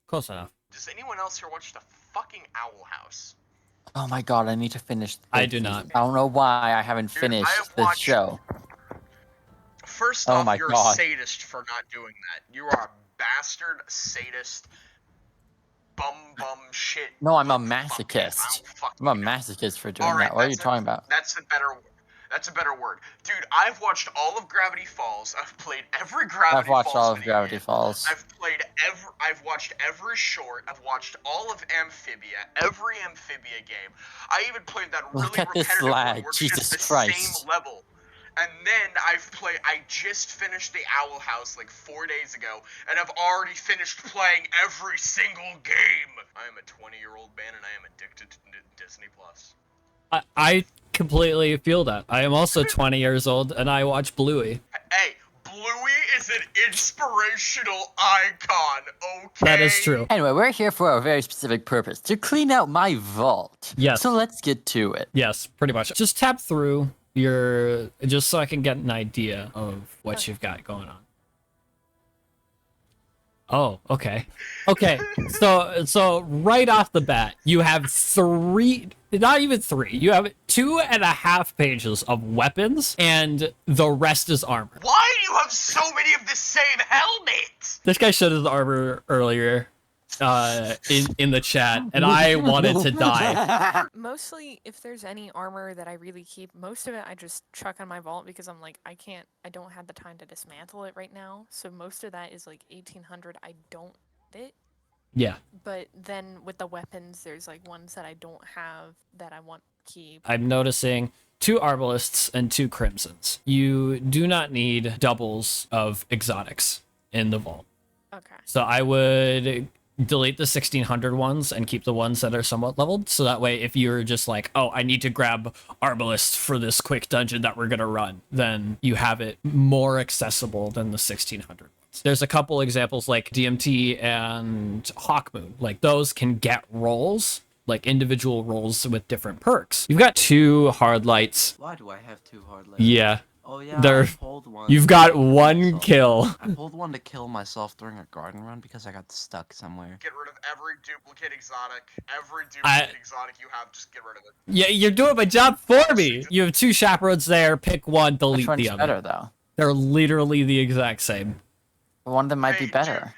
Close enough. Does anyone else here watch the fucking Owl House? Oh my god, I need to finish. I do not. I don't know why I haven't Dude, finished I have this watched- show. First Oh off, my you're God. a sadist for not doing that. You are a bastard sadist. Bum shit. No, I'm a fuck face. I masochist. don't fucking I'm a know. masochist for doing Alright, that. What are you that's talking about? That's a better word. Dude, I've watched all of Gravity Falls. I've played every Gravity I've watched Falls all of video Gravity game. Falls. I've watched every short. I've watched all of Amphibia, every Amphibia game. I even played that really Look at this repetitive lag, one where it's Jesus just the Christ. same level. And then I just finished the Owl House like 4 days ago, and I've already finished playing every single game. I am a 20-year-old man, and I am addicted to Disney Plus. I completely feel that. I am also 20 years old, and I watch Bluey. Hey, Bluey is an inspirational icon, okay? That is true. Anyway, we're here for a very specific purpose, to clean out my vault. Yes. So let's get to it. Yes, pretty much. Just tap through your, just so I can get an idea of what you've got going on. Oh, okay. Okay, so right off the bat, you have not even three, you have 2.5 pages of weapons, and the rest is armor. Why do you have so many of the same helmet? This guy showed his armor earlier in the chat, and I wanted to die. Mostly, if there's any armor that I really keep, most of it I just chuck on my vault because I'm like, I don't have the time to dismantle it right now. So most of that is like 1800. I don't need it. Yeah. But then with the weapons, there's like ones that I don't have that I want to keep. I'm noticing 2 arbalists and 2 crimsons. You do not need doubles of exotics in the vault. Okay. So I would delete the 1600 ones and keep the ones that are somewhat leveled. So that way, if you're just like, oh, I need to grab Arbalist for this quick dungeon that we're going to run, then you have it more accessible than the 1600 ones. There's a couple examples like DMT and Hawkmoon. Like those can get rolls, like individual rolls with different perks. You've got 2 hard lights. Why do I have 2 hard lights? Yeah. Oh yeah, They're- I pulled one. You've to got kill 1 myself. kill. I pulled one to kill myself during a garden run because I got stuck somewhere. Get rid of every duplicate exotic. Every I- duplicate exotic you have, just get rid of it. Yeah, you're doing my job for me. You have 2 chaperones there. Pick one, delete Which one's the other. better, though? They're literally the exact same. One of them might be Hey, better.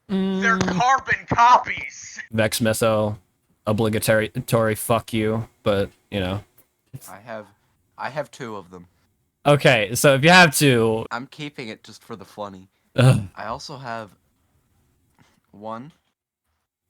Dude, they're carbon copies. Vex Meso, obligatory fuck you, but you know. I have 2 of them. Okay, so if you have to, I'm keeping it just for the funny. ugh, I also have 1,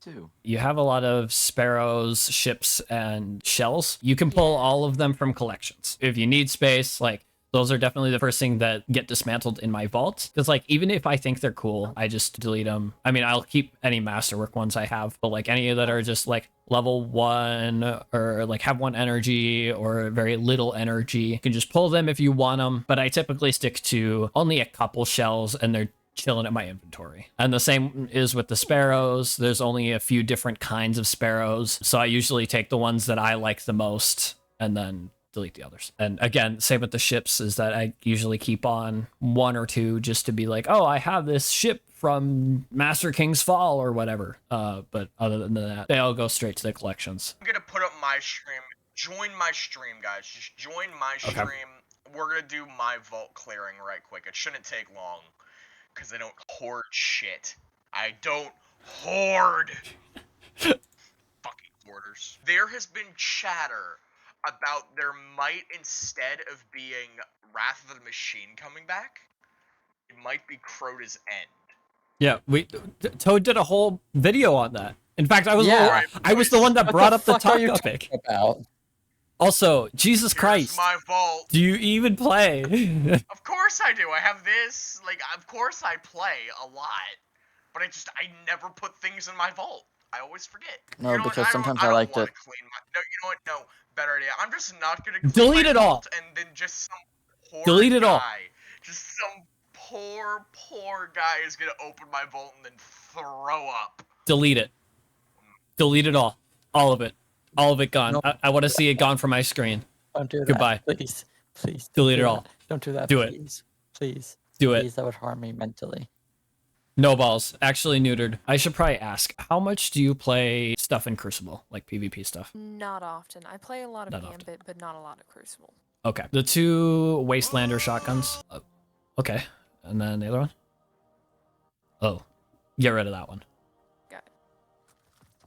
2. you have a lot of sparrows, ships, and shells. You can pull all of them from collections. If you need space, like those are definitely the first thing that get dismantled in my vault. Because like even if I think they're cool, I just delete them. I mean, I'll keep any masterwork ones I have, but like any that are just like level 1 or like have 1 energy or very little energy, you can just pull them if you want them. But I typically stick to only a couple shells, and they're chilling in my inventory. And the same is with the sparrows. There's only a few different kinds of sparrows, so I usually take the ones that I like the most and then delete the others. And again, same with the ships, is that I usually keep on 1 or 2 just to be like, oh, I have this ship from Master King's Fall or whatever. But other than that, they all go straight to the collections. I'm gonna put up my stream. Join my stream, guys. Just join my Okay. stream. We're gonna do my vault clearing right quick. It shouldn't take long, because I don't hoard shit. I don't hoard. Fucking hoarders. There has been chatter about there might, instead of being Wrath of the Machine coming back, it might be Crota's End. Yeah, Toad did a whole video on that. In fact, I was Yeah. I was the one that What brought up the fuck are you topic. talking about? Also, Jesus Here's Christ, my vault. do you even play? Of course I do. I have this. Like, of course I play a lot. But I never put things in my vault. I always forget. No, You know what? because sometimes I I don't like wanna to- clean my... No, you know what? No, better idea. I'm just not gonna clean Delete my it all. vault, and then just some poor Delete it all. guy, just some poor guy is gonna open my vault and then throw up. Delete it. Delete it all. All of it. All of it gone. No. I want to see it gone from my screen. Don't do that. Goodbye. Please. Please. Delete do it that. all. Don't do that. Do it. please. Please. Do it. Please, that would harm me mentally. No balls. Actually neutered. I should probably ask, how much do you play stuff in Crucible, like PvP stuff? Not often. I play a lot of Not often. Gambit, but not a lot of Crucible. Okay. The 2 Wastelander shotguns. Okay. And then the other one? Oh. Get rid of that one. Got it.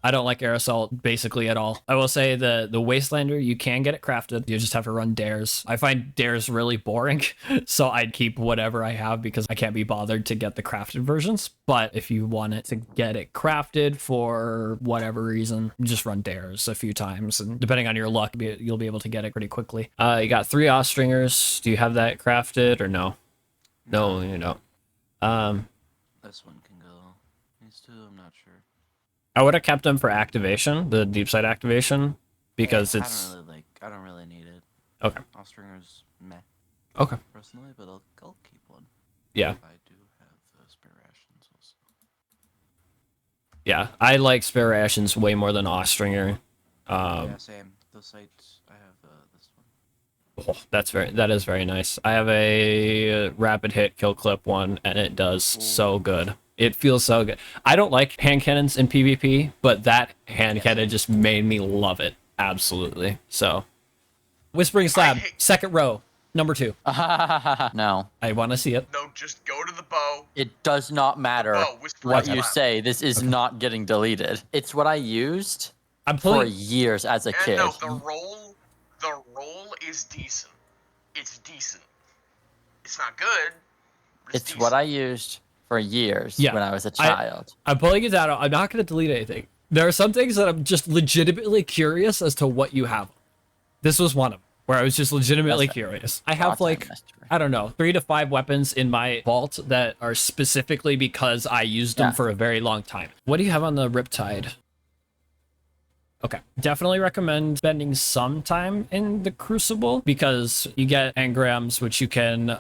I don't like air assault basically at all. I will say the Wastelander, you can get it crafted. You just have to run dares. I find dares really boring, so I'd keep whatever I have because I can't be bothered to get the crafted versions. But if you want it to get it crafted for whatever reason, just run dares a few times, and depending on your luck, you'll be able to get it pretty quickly. You got 3 Ostringers. Do you have that crafted or no? No, you don't. This one can go. These two, I'm not sure. I would have kept them for activation, the deep side activation, because it's... I don't really need it. Okay. Ostringer's meh. Okay. Personally, but I'll keep one. Yeah. I do have spare rations also. Yeah, I like spare rations way more than Ostringer. Yeah, same. Those sites, I have this one. Oh, that is very nice. I have a rapid hit kill clip one, and it does so good. It feels so good. I don't like hand cannons in PvP, but that hand cannon just made me love it. Absolutely. So, Whispering Slab, second row, number 2. No, I want to see it. No, just go to the bow. it does not matter Bow, Whispering what you Slab. say. This is not getting deleted. It's what I used I'm for pulling. years as a And kid. no, the roll is decent. It's decent. It's not good. But It's what I used for years Yeah, when I was a child. I'm pulling it down. I'm not going to delete anything. There are some things that I'm just legitimately curious as to what you have. This was one of them where I was just legitimately curious. I have like, I don't know, 3 to 5 weapons in my vault that are specifically because I used them for a very long time. What do you have on the Riptide? Okay, definitely recommend spending some time in the Crucible because you get engrams, which you can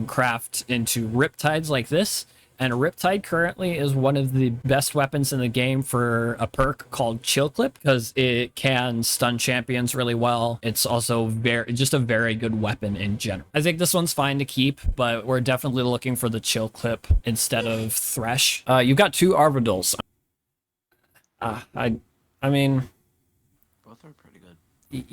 craft into Riptides like this. And a Riptide currently is one of the best weapons in the game for a perk called Chill Clip because it can stun champions really well. It's also just a very good weapon in general. I think this one's fine to keep, but we're definitely looking for the Chill Clip instead of Thresh. You've got 2 Arvidals. I mean, Both are pretty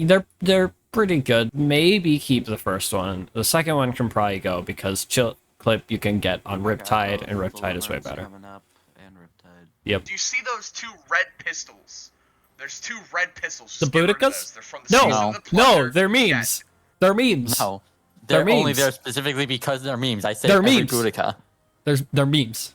good. they're pretty good. Maybe keep the first one. The second one can probably go because Chill Clip you can get on Riptide, and Riptide is way better. Coming up and Riptide. Yep. Do you see those 2 red pistols? There's 2 red pistols. The Just get rid of Boudikas? those. They're from the No, season of the no, Plunder. they're memes. Yes. They're memes. No, They're they're only memes. there specifically because they're memes. I say They're every memes. Boudica. They're memes.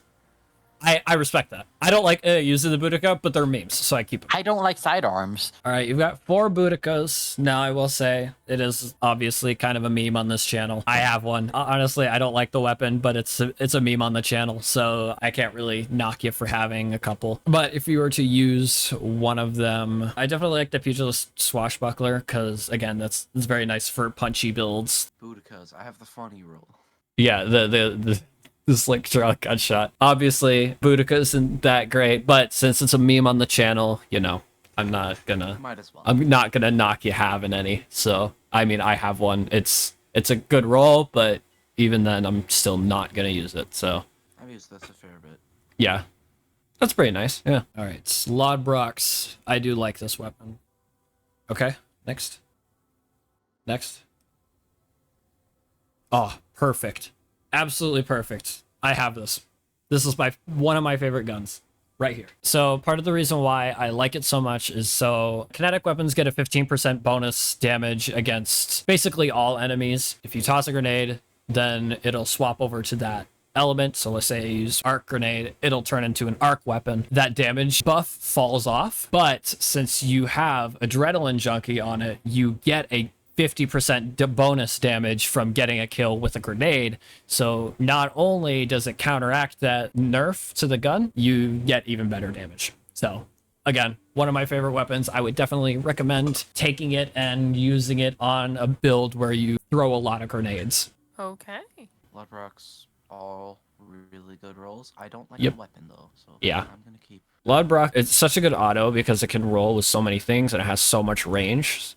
I respect that. I don't like using the Boudica, but they're memes, so I keep them. I don't like sidearms. All right, you've got 4 Boudikas. Now, I will say it is obviously kind of a meme on this channel. I have one. Honestly, I don't like the weapon, but it's a meme on the channel, so I can't really knock you for having a couple. But if you were to use one of them, I definitely like the Pugilist Swashbuckler because, again, it's very nice for punchy builds. Boudikas, I have the funny roll. Yeah, the slick draw gunshot. Obviously, Boudica isn't that great, but since it's a meme on the channel, you know, I'm not gonna knock you having any. So, I mean, I have one. It's a good roll, but even then, I'm still not gonna use it. So, I've used this a fair bit. yeah, that's pretty nice. Yeah. All right, Slodbrox. I do like this weapon. Okay, next. Oh, perfect. Absolutely perfect. I have this. This is one of my favorite guns right here. So part of the reason why I like it so much is so kinetic weapons get a 15% bonus damage against basically all enemies. If you toss a grenade, then it'll swap over to that element. So let's say I use arc grenade, it'll turn into an arc weapon. That damage buff falls off, but since you have Adrenaline Junkie on it, you get a 50% bonus damage from getting a kill with a grenade. So not only does it counteract that nerf to the gun, you get even better damage. So again, one of my favorite weapons. I would definitely recommend taking it and using it on a build where you throw a lot of grenades. Okay. Bloodrock's all really good rolls. I don't like Yep. the weapon though, so Yeah. I'm gonna keep. Bloodbrock, it's such a good auto because it can roll with so many things and it has so much range.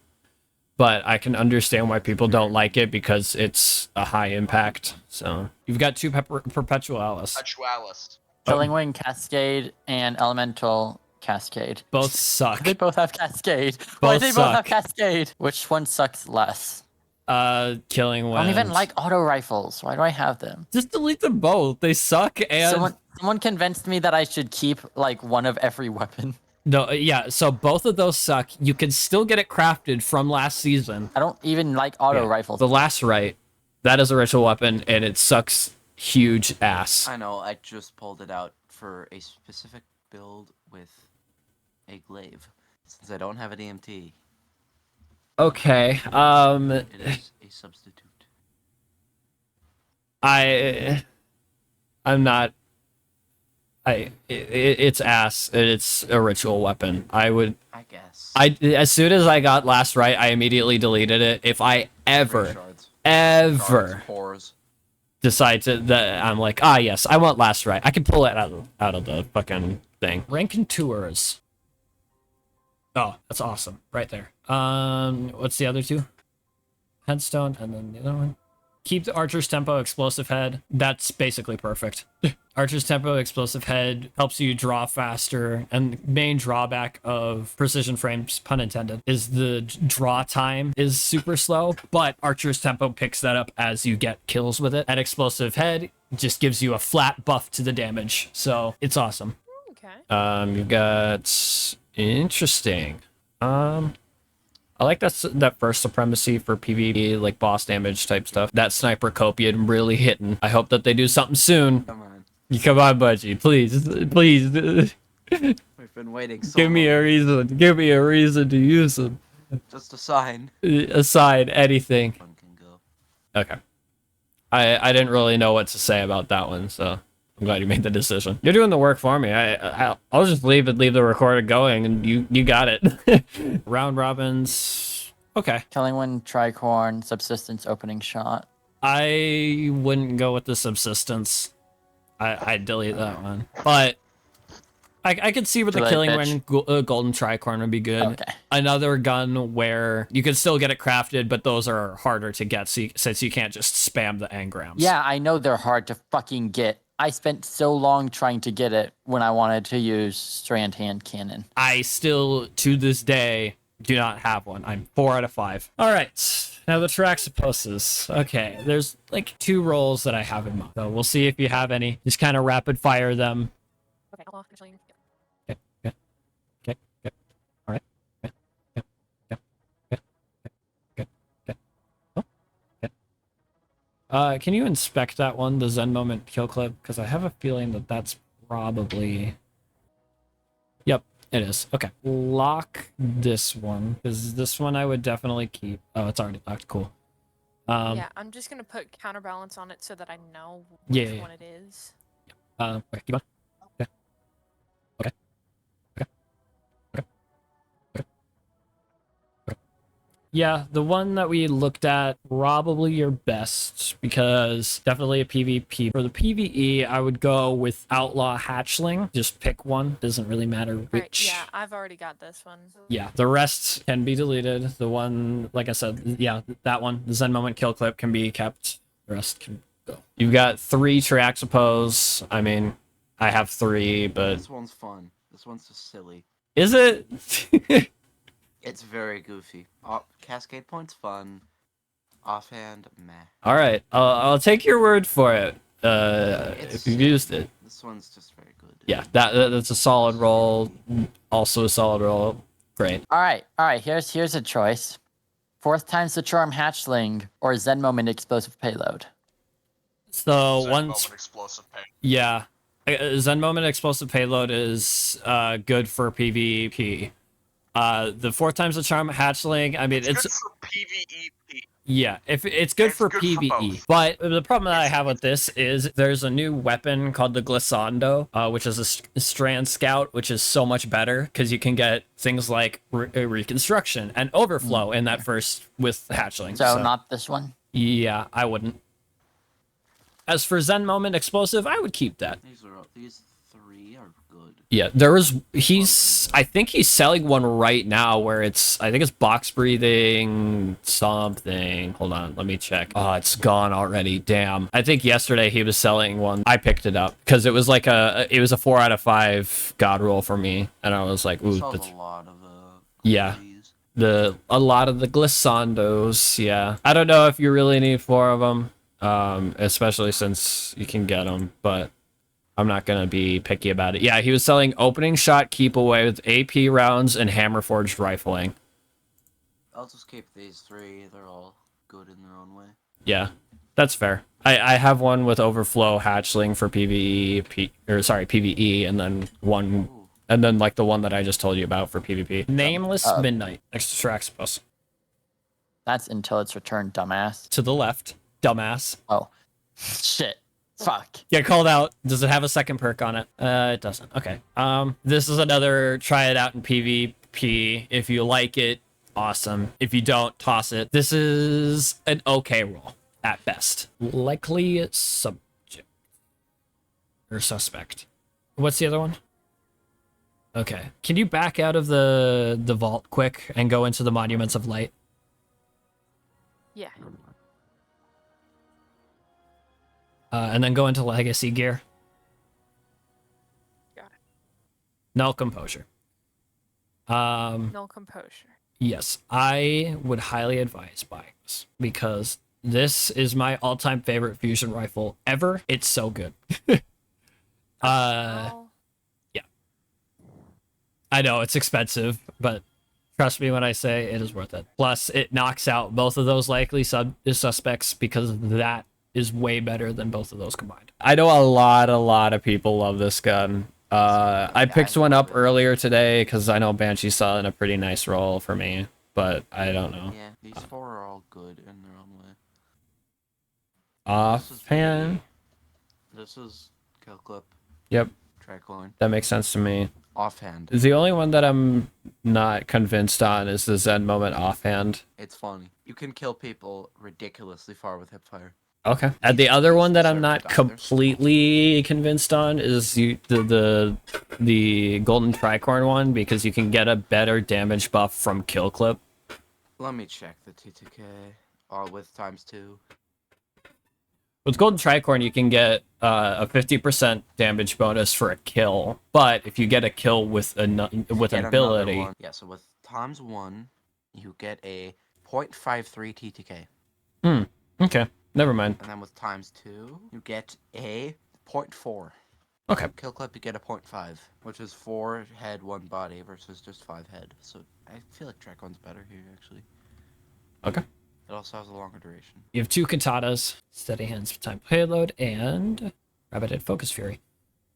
But I can understand why people don't like it because it's a high impact. So you've got 2 Perpetualis. Perpetualis. Killing Wing Cascade and Elemental Cascade. Both suck. They both have Cascade. Why Both do they both have suck. Cascade? Which one sucks less? Killing I don't even Wind. like auto rifles. Why do I have them? Just delete them both. They suck and Someone convinced me that I should keep like one of every weapon. no, yeah. So both of those suck. You can still get it crafted from last season. I don't even like auto Yeah. rifles. The last right, that is a ritual weapon, and it sucks huge ass. I know, I just pulled it out for a specific build with a glaive. Since I don't have an EMT, Okay. it is a substitute. I'm not. It's ass. It's a ritual weapon. I guess. As soon as I got last right, I immediately deleted it. If I Shards. ever Whores. decide to that, I'm like, yes, I want last right. I can pull it out of the fucking thing. Rankin Tours. Oh, that's awesome. Right there. What's the other two? Headstone, and then the other one. Keep the Archer's Tempo Explosive Head. That's basically perfect. Archer's Tempo Explosive Head helps you draw faster, and the main drawback of Precision Frames, pun intended, is the draw time is super slow, but Archer's Tempo picks that up as you get kills with it. And Explosive Head just gives you a flat buff to the damage, so it's awesome. Okay. You've got interesting. I like that first supremacy for PvP, like boss damage type stuff. That sniper copian really hitting. I hope that they do something soon. Come on. Come on, Budgie, please. We've been waiting so Give me long. a reason. Give me a reason to use them. Just a sign. Aside anything. One can go. Okay. I didn't really know what to say about that one, so I'm glad you made the decision. You're doing the work for me. I'll just leave the recorder going, and you got it. Round robins. Okay. Killing Wind Tricorn Subsistence opening shot. I wouldn't go with the subsistence. I'd delete that one. But I could see where the Delete, Killing bitch. Wind Golden Tricorn would be good. Okay. Another gun where you can still get it crafted, but those are harder to get since you can't just spam the engrams. Yeah, I know they're hard to fucking get. I spent so long trying to get it when I wanted to use Strand Hand Cannon. I still, to this day, do not have one. I'm 4 out of 5. All right. Now the Traxoposes. Okay, there's like 2 roles that I have in mind. So we'll see if you have any. Just kind of rapid fire them. Okay, hold on. Actually, Okay. All right. Okay. Oh. Okay. Can you inspect that one, the Zen Moment kill clip? Because I have a feeling that that's probably... Yep, it is. Okay. Lock this one, because this one I would definitely keep. Oh, it's already locked. Cool. yeah, I'm just gonna put counterbalance on it so that I know Yeah, which yeah. one it is. Okay, keep on. Okay. Okay. Okay. Okay. Okay. Okay. Yeah, the one that we looked at, probably your best, because definitely a PvP. For the PvE, I would go with Outlaw Hatchling. Just pick one. Doesn't really matter which. Right, yeah, I've already got this one. Yeah, the rest can be deleted. The one, like I said, yeah, that one, the Zen Moment kill clip can be kept. The rest can go. You've got 3 Triaxopos. I mean, I have 3, but This one's fun. This one's just silly. is it? It's very goofy. Cascade Point's fun. Offhand, meh. All right, I'll take your word for it. If you've used it, This one's just very good. yeah, that's a solid roll. Also a solid roll. Great. All right. Here's a choice: 4th time's the charm hatchling or Zen Moment explosive payload. So Zen once, Moment explosive pain. yeah, Zen Moment explosive payload is good for PvP. The 4th time's the charm hatchling. I mean, It's good for PvEP. yeah, if it's good It's for good for PvE. both. But the problem that I have with this is there's a new weapon called the Glissando, which is a Strand Scout, which is so much better because you can get things like reconstruction and overflow in that first with hatchling. So not this one. Yeah, I wouldn't. As for Zen Moment explosive, I would keep that. These 3 are good. Yeah, I think he's selling one right now where I think it's box breathing something. Hold on, let me check. Oh, it's gone already. Damn. I think yesterday he was selling one. I picked it up because it was like it was a 4 out of 5 god roll for me. And I was like, ooh, Sells that's, a lot of yeah. these. A lot of the glissandos, yeah. I don't know if you really need 4 of them, especially since you can get them, but I'm not gonna be picky about it. Yeah, he was selling opening shot keep away with AP rounds and hammer forged rifling. I'll just keep these 3. They're all good in their own way. Yeah, that's fair. I have one with overflow hatchling for PvE, and then one, Ooh. and then like the one that I just told you about for PvP. Nameless Midnight next to Straxpus. That's until it's returned, dumbass. To the left, dumbass. Oh, shit. Fuck. Get called out. Does it have a second perk on it? It doesn't. Okay. This is another try it out in PvP. If you like it, awesome. If you don't, toss it. This is an okay roll at best. Likely subject or suspect. What's the other one? Okay. Can you back out of the vault quick and go into the Monuments of Light? Yeah. And then go into Legacy gear. Got it. Null Composure. No composure. Yes, I would highly advise buying this because this is my all-time favorite fusion rifle ever. It's so good. Well, Yeah. I know it's expensive, but trust me when I say it is worth it. Plus, it knocks out both of those likely suspects because that is way better than both of those combined. I know a lot of people love this gun. I picked one up earlier today because I know Banshee's selling a pretty nice roll for me, but I don't know. Yeah, these 4 are all good in their own way. Offhand, This is Kill Clip. yep, Tricoin. that makes sense to me. Offhand. The only one that I'm not convinced on is the Zen Moment offhand. It's funny. You can kill people ridiculously far with hipfire. Okay. And the other one that I'm Deserve not to die. completely convinced on is the golden tricorn one because you can get a better damage buff from kill clip. Let me check the T2K. With ×2. With golden tricorn, you can get a 50% damage bonus for a kill, but if you get a kill with an Get another ability, one. Yeah, so with ×1, you get a 0.53 TTK. okay, never mind. And then with ×2, you get a 0.4. Okay, Kill clip, you get a 0.5, which is 4 head, 1 body versus just 5 head. So I feel like Tricon's better here, actually. okay. It also has a longer duration. You have 2 Kantatas, Steady Hands, Time Payload, and Rapid Hit Focus Fury.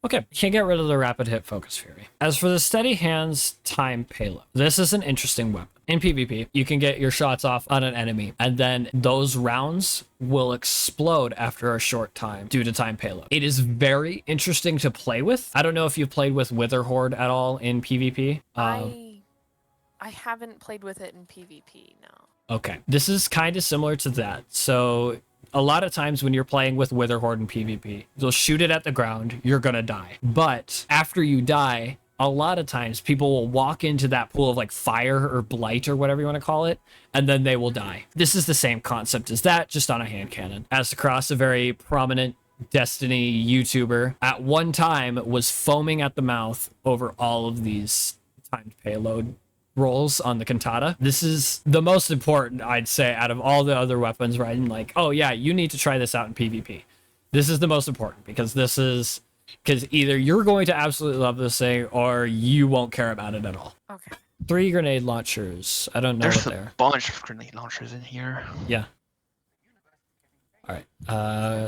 Okay, can't get rid of the Rapid Hit Focus Fury. As for the Steady Hands Time Payload, this is an interesting weapon. In PvP, you can get your shots off on an enemy, and then those rounds will explode after a short time due to time payload. It is very interesting to play with. I don't know if you've played with Wither Horde at all in PvP. I haven't played with it in PvP, no. Okay, this is kind of similar to that. So a lot of times when you're playing with Wither Horde in PvP, you'll shoot it at the ground, you're gonna die. But after you die, a lot of times people will walk into that pool of like fire or blight or whatever you want to call it, and then they will die. This is the same concept as that, just on a hand cannon. Astacross, a very prominent Destiny YouTuber, at one time was foaming at the mouth over all of these timed payload rolls on the Cantata. This is the most important, I'd say, out of all the other weapons, where I'm like, oh yeah, you need to try this out in PvP. This is the most important because either you're going to absolutely love this thing or you won't care about it at all. Okay. 3 grenade launchers. I don't know There's what a they're. bunch of grenade launchers in here. Yeah. All right.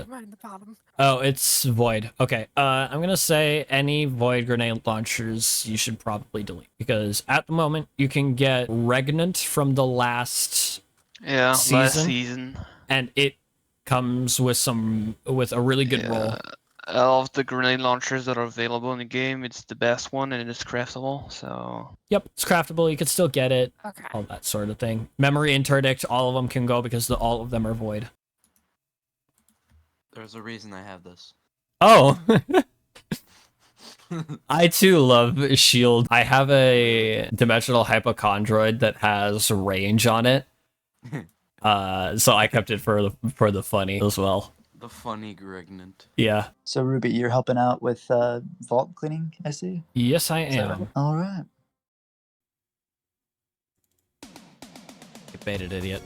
Right in the bottom. Oh, it's void. Okay. I'm gonna say any void grenade launchers you should probably delete because at the moment you can get Regnant from the last Yeah, last Season? season. and it comes with a really good roll. All of the grenade launchers that are available in the game, it's the best one and it's craftable, so... Yep, it's craftable. You can still get it. Okay. All that sort of thing. Memory interdict, all of them can go because all of them are void. There's a reason I have this. Oh. I too love shield. I have a dimensional hypochondroid that has range on it. So I kept it for the funny as well. The funny Grignant. Yeah. So Ruby, you're helping out with vault cleaning, I see. Yes, I Is that right? am. All right. You baited idiot.